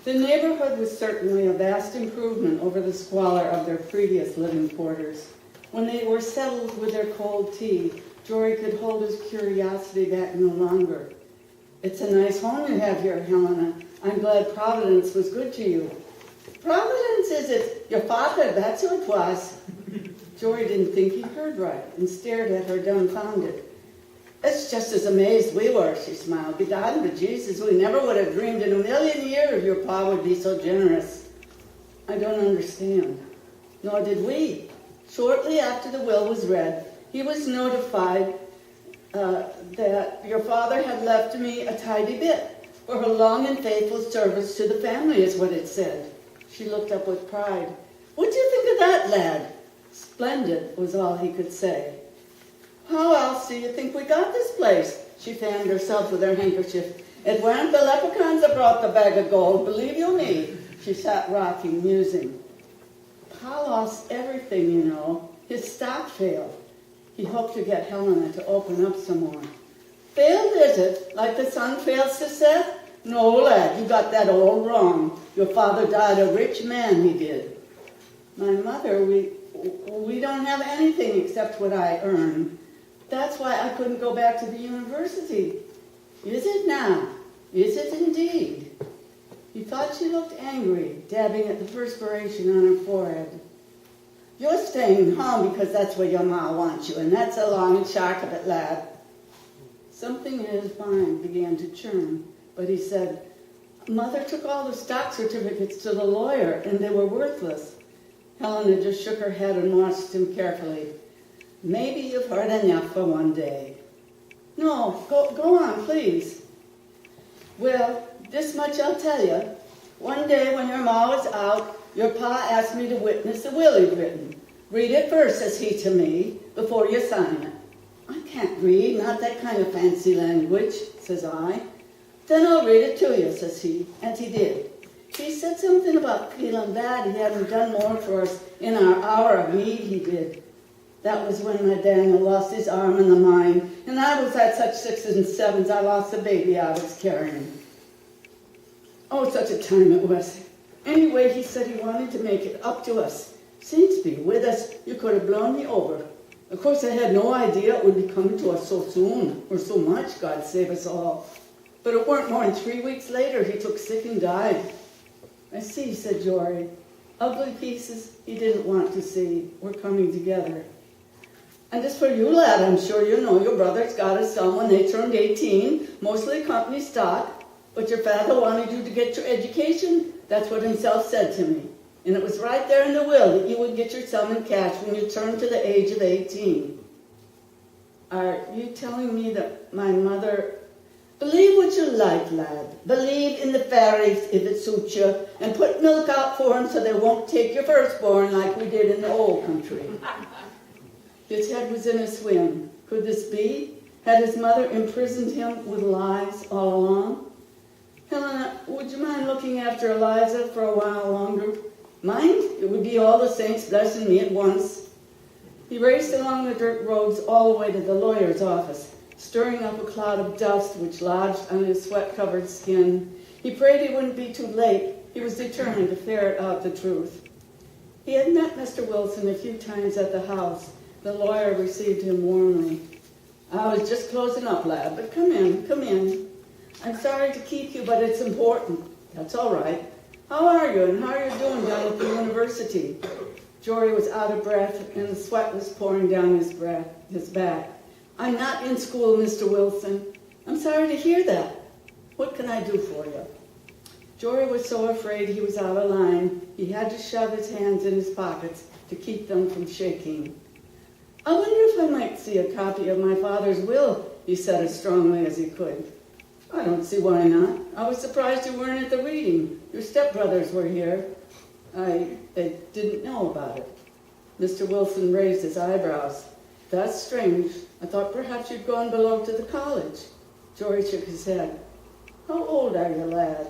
The neighborhood was certainly a vast improvement over the squalor of their previous living quarters. When they were settled with their cold tea, Jory could hold his curiosity back no longer. "It's a nice home you have here, Helena. I'm glad Providence was good to you." "Providence, is it? Your father, that's who it was." Jory didn't think he heard right and stared at her dumbfounded. "It's just as amazed we were," she smiled. "Bedad, but Jesus, we never would have dreamed in a million years your pa would be so generous." "I don't understand." "Nor did we. Shortly after the will was read, he was notified that your father had left me a tidy bit for her long and faithful service to the family, is what it said. She looked up with pride. "What do you think of that, lad?" "Splendid," was all he could say. "How else do you think we got this place?" She fanned herself with her handkerchief. "It weren't the leprechauns that brought the bag of gold, believe you me." She sat rocking, musing. "Pa lost everything, you know. His stock failed. He hoped to get Helena to open up some more." "Failed, is it? Like the son fails to Seth?" "No, lad, you got that all wrong. Your father died a rich man, he did." "My mother, we don't have anything except what I earn. That's why I couldn't go back to the university." "Is it now? Is it indeed?" He thought she looked angry, dabbing at the perspiration on her forehead. "You're staying home because that's where your ma wants you, and that's a long and sharp of it, lad." Something in his mind began to churn, but he said, "Mother took all the stock certificates to the lawyer, and they were worthless." Helena just shook her head and watched him carefully. "Maybe you've heard enough for one day." "No, go on, please." "Well, this much I'll tell you. One day when your ma was out, your pa asked me to witness the will he'd written. 'Read it first,' says he to me, 'before you sign it.' 'I can't read, not that kind of fancy language,' says I. 'Then I'll read it to you,' says he, and he did. He said something about feeling bad he hadn't done more for us in our hour of need, he did. That was when my Daniel lost his arm in the mine, and I was at such 6s and 7s I lost the baby I was carrying. Oh, such a time it was. Anyway, he said he wanted to make it up to us. Saints be with us, you could have blown me over. Of course, I had no idea it would be coming to us so soon, or so much, God save us all. But it weren't more than 3 weeks later he took sick and died." "I see," said Jory. "Ugly pieces he didn't want to see were coming together." "And as for you, lad, I'm sure you know your brothers got a son when they turned 18, mostly company stock. But your father wanted you to get your education. That's what himself said to me. And it was right there in the will that you would get your sum in cash when you turned to the age of 18. "Are you telling me that my mother—" "Believe what you like, lad. Believe in the fairies if it suits you, and put milk out for them so they won't take your firstborn like we did in the old country." His head was in a swim. Could this be? Had his mother imprisoned him with lies all along? "Helena, would you mind looking after Eliza for a while longer?" "Mind? It would be all the saints blessing me at once." He raced along the dirt roads all the way to the lawyer's office, stirring up a cloud of dust which lodged on his sweat-covered skin. He prayed he wouldn't be too late. He was determined to ferret out the truth. He had met Mr. Wilson a few times at the house. The lawyer received him warmly. "I was just closing up, lad, but come in, come in. I'm sorry to keep you, but it's important." "That's all right. How are you, and how are you doing down at the university?" Jory was out of breath, and the sweat was pouring down his back. "I'm not in school, Mr. Wilson." "I'm sorry to hear that. What can I do for you?" Jory was so afraid he was out of line, he had to shove his hands in his pockets to keep them from shaking. "I wonder if I might see a copy of my father's will," he said as strongly as he could. "I don't see why not. I was surprised you weren't at the reading. Your stepbrothers were here." They didn't know about it." Mr. Wilson raised his eyebrows. "That's strange. I thought perhaps you'd gone below to the college." Jory shook his head. "How old are you, lad?"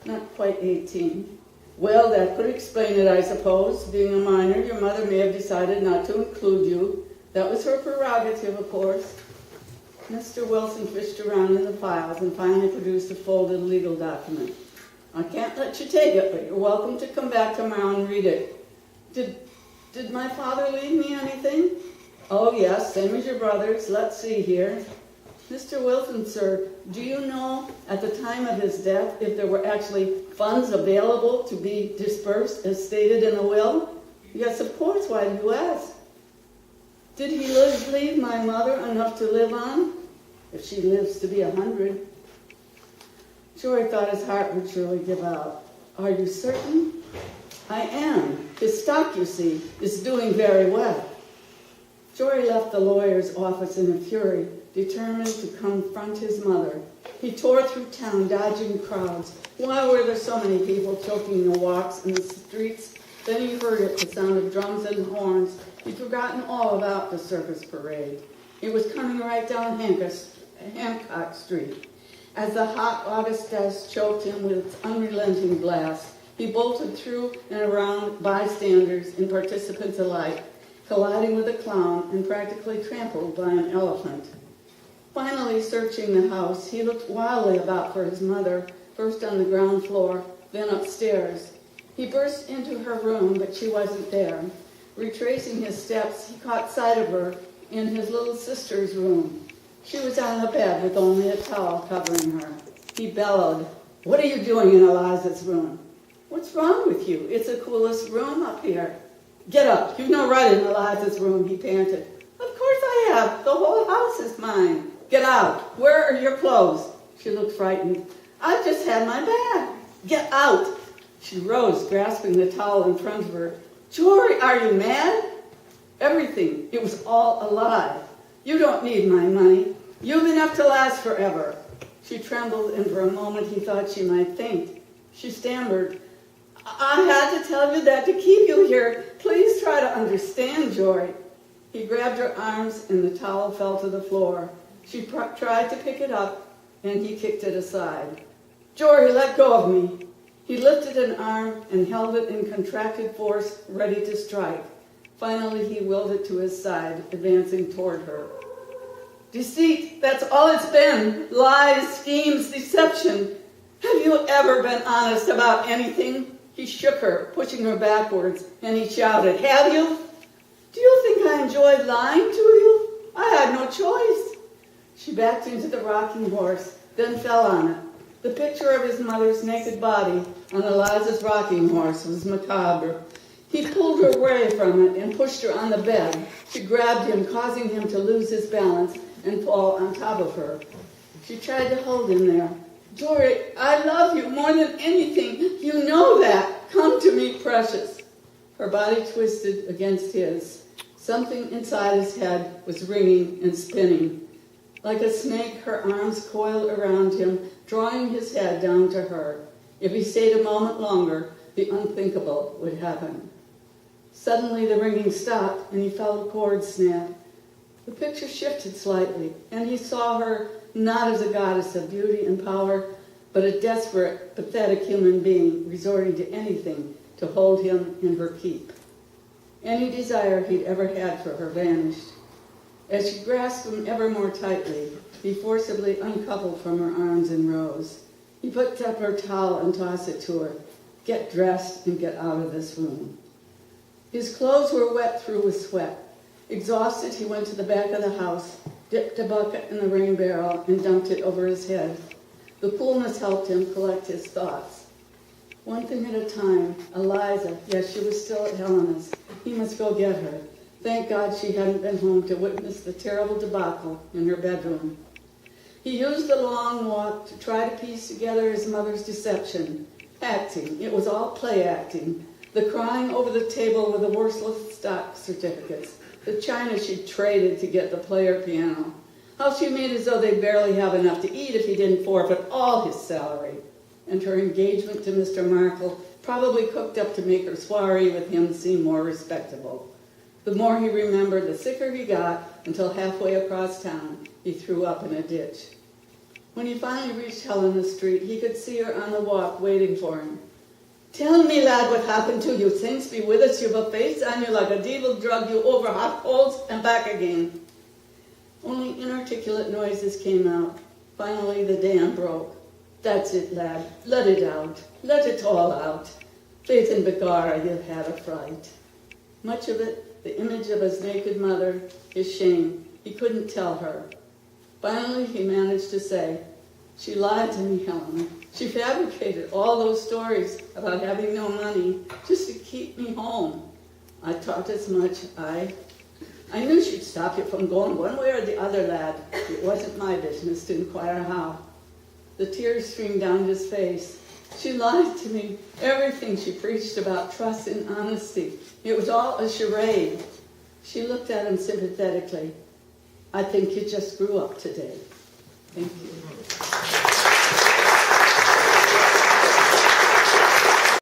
"Not quite 18. "Well, that could explain it, I suppose. Being a minor, your mother may have decided not to include you. That was her prerogative, of course." Mr. Wilson fished around in the files and finally produced a folded legal document. I can't let you take it, but you're welcome to come back tomorrow and read it. Did my father leave me anything? Oh, yes, same as your brothers. Let's see here. Mr. Wilson, sir, do you know at the time of his death if there were actually funds available to be dispersed as stated in the will? Yes, of course. Why do you ask? Did he leave my mother enough to live on? If she lives to be 100. Jory thought his heart would surely give out. Are you certain? I am. His stock, you see, is doing very well. Jory left the lawyer's office in a fury, determined to confront his mother. He tore through town, dodging crowds. Why were there so many people choking the walks and the streets? Then he heard it, the sound of drums and horns. He'd forgotten all about the circus parade. It was coming right down Hancock Street. As the hot August dust choked him with its unrelenting blast, he bolted through and around bystanders and participants alike, colliding with a clown and practically trampled by an elephant. Finally, searching the house, he looked wildly about for his mother, first on the ground floor, then upstairs. He burst into her room, but she wasn't there. Retracing his steps, he caught sight of her in his little sister's room. She was on the bed with only a towel covering her. He bellowed, "What are you doing in Eliza's room?" "What's wrong with you? It's the coolest room up here." "Get up. You've no right in Eliza's room," he panted. "Of course I have. The whole house is mine." "Get out. Where are your clothes?" She looked frightened. "I've just had my bath." "Get out." She rose, grasping the towel in front of her. "Jory, are you mad?" "Everything. It was all a lie. You don't need my money. You've enough to last forever." She trembled, and for a moment he thought she might faint. She stammered, "I had to tell you that to keep you here. Please try to understand, Jory." He grabbed her arms, and the towel fell to the floor. She tried to pick it up, and he kicked it aside. "Jory, let go of me." He lifted an arm and held it in contracted force, ready to strike. Finally, he willed it to his side, advancing toward her. "Deceit, that's all it's been. Lies, schemes, deception. Have you ever been honest about anything?" He shook her, pushing her backwards, and he shouted, "Have you? Do you think I enjoyed lying to you? I had no choice." She backed into the rocking horse, then fell on it. The picture of his mother's naked body on Eliza's rocking horse was macabre. He pulled her away from it and pushed her on the bed. She grabbed him, causing him to lose his balance and fall on top of her. She tried to hold him there. "Jory, I love you more than anything. You know that. Come to me, precious." Her body twisted against his. Something inside his head was ringing and spinning. Like a snake, her arms coiled around him, drawing his head down to her. If he stayed a moment longer, the unthinkable would happen. Suddenly the ringing stopped, and he felt a cord snap. The picture shifted slightly, and he saw her not as a goddess of beauty and power, but a desperate, pathetic human being resorting to anything to hold him in her keep. Any desire he'd ever had for her vanished. As she grasped him ever more tightly, he forcibly uncoupled from her arms and rose. He picked up her towel and tossed it to her. "Get dressed and get out of this room." His clothes were wet through with sweat. Exhausted, he went to the back of the house, dipped a bucket in the rain barrel, and dumped it over his head. The coolness helped him collect his thoughts. One thing at a time. Eliza, yes, she was still at Helena's. He must go get her. Thank God she hadn't been home to witness the terrible debacle in her bedroom. He used the long walk to try to piece together his mother's deception. Acting. It was all play acting. The crying over the table with the worthless stock certificates. The china she traded to get the player piano. How she made as though they'd barely have enough to eat if he didn't forfeit all his salary. And her engagement to Mr. Markle, probably cooked up to make her soiree with him seem more respectable. The more he remembered, the sicker he got, until halfway across town, he threw up in a ditch. When he finally reached Helena Street, he could see her on the walk waiting for him. "Tell me, lad, what happened to you. Things be with us. You've a face on you like a devil drug you over hot coals and back again." Only inarticulate noises came out. Finally, the dam broke. That's it, lad. Let it out. Let it all out. Faith and begorra, you've had a fright. Much of it, the image of his naked mother, his shame. He couldn't tell her. Finally, he managed to say, she lied to me, Helena. She fabricated all those stories about having no money just to keep me home. I talked as much. I knew she'd stop you from going one way or the other, lad. It wasn't my business to inquire how. The tears streamed down his face. She lied to me. Everything she preached about trust and honesty. It was all a charade. She looked at him sympathetically. I think you just grew up today. Thank you.